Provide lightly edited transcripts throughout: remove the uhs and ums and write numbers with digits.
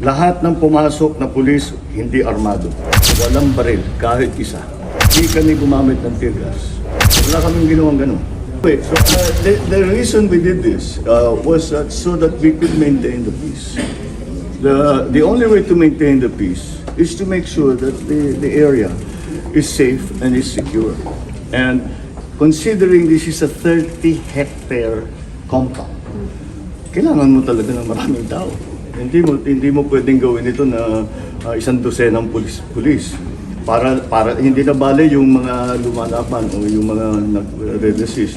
Lahat ng pumasok na pulis, hindi armado. Walang baril, kahit isa. Hindi kami gumamit ng tear gas. Wala kaming ginawang ganun. Wait, so the reason we did this was so that we could maintain the peace. The only way to maintain the peace is to make sure that the area is safe and is secure. And considering this is a 30-hectare compound, kailangan mo talaga ng maraming tao. Hindi mo pwedeng gawin ito na isang dosenang pulis. Para hindi na bale yung mga lumalaban o yung mga nag-resist,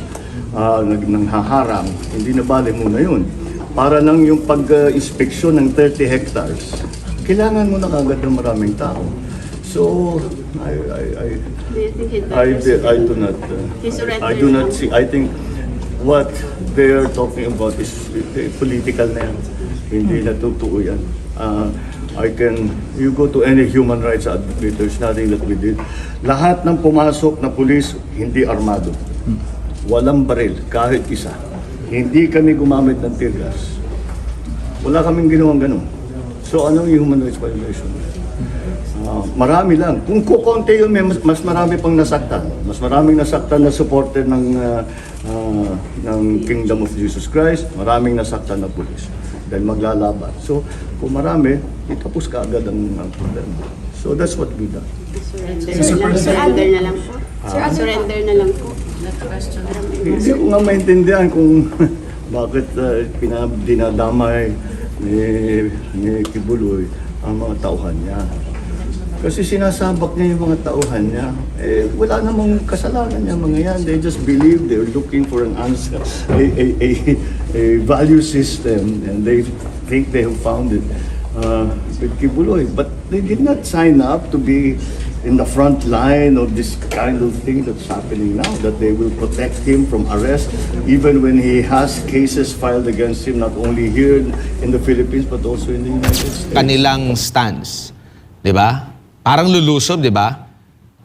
nanghaharang, hindi na bale muna yun. Para lang yung pag-inspeksyon ng 30 hectares, kailangan mo na kagad ng maraming tao. So, I do not see. I think what they are talking about is political na yan. Hindi na totoo yan. You go to any human rights advocate, there's nothing that we did. Lahat ng pumasok na pulis, hindi armado. Walang baril, kahit isa. Hindi kami gumamit ng tear gas. Wala kaming ginawang ganun. So anong human rights violation? Marami lang. Kung kukonti yun, mas marami pang nasaktan. Mas maraming nasaktan na supporter ng Kingdom of Jesus Christ. Maraming nasaktan na pulis. Dahil maglalaban. So, kung marami, itapos ka agad ang problema. So, that's what we done. Surrender na lang po. Surrender na lang po. Hindi ko nga maintindihan kung bakit dinadamay ni Kibuloy ang mga tauhan niya. Kasi sinasabak niya yung mga tauhan niya. Wala namang kasalanan niya mga yan. They just believe they're looking for an answer, a value system, and they think they have found it with Kibuloy. But they did not sign up to be in the front line of this kind of thing that's happening now, that they will protect him from arrest, even when he has cases filed against him, not only here in the Philippines, but also in the United States. Kanilang stance, di ba? Parang lulusob, di ba?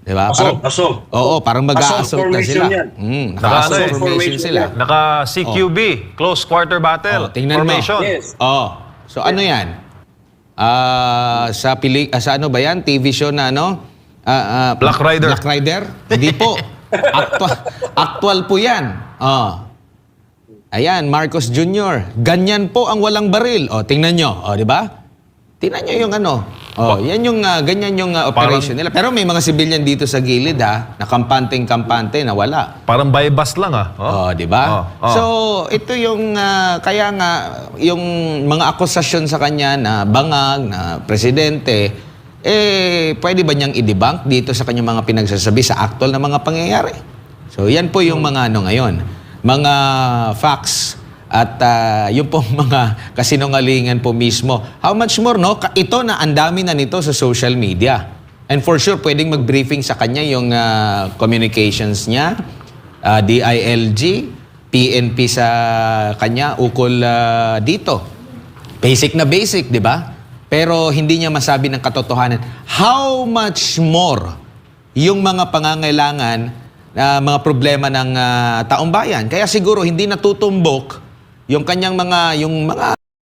Di ba? Assault. Oo, parang mag-a-assault na sila. Naka-assault formation sila. Naka-CQB, close quarter battle Tingnan formation. mo. Yes. So ano yan? Sa ano ba yan? TV show na ano? Black Rider. Black Rider? Hindi po. Actual po yan. Ayan, Marcos Jr. Ganyan po ang walang baril. Tingnan nyo. Di ba? Tingnan nyo yung ano. Yan yung, ganyan yung operation nila. Pero may mga civilian dito sa gilid na kampanteng-kampante na wala. Parang bypass lang di ba? So, ito yung, kaya nga, yung mga akusasyon sa kanya na bangag, na presidente, pwede ba niyang i-debunk dito sa kanyang mga pinagsasabi sa actual na mga pangyayari? So, yan po yung mga ano ngayon. Mga facts. At yung pong mga kasinungalingan po mismo. How much more, no? Ito na, ang dami na nito sa social media. And for sure, pwedeng mag-briefing sa kanya yung communications niya, DILG, PNP sa kanya, ukol dito. Basic na basic, di ba? Pero hindi niya masabi ng katotohanan. How much more yung mga pangangailangan, mga problema ng taong bayan? Kaya siguro hindi natutumbok yung kanyang mga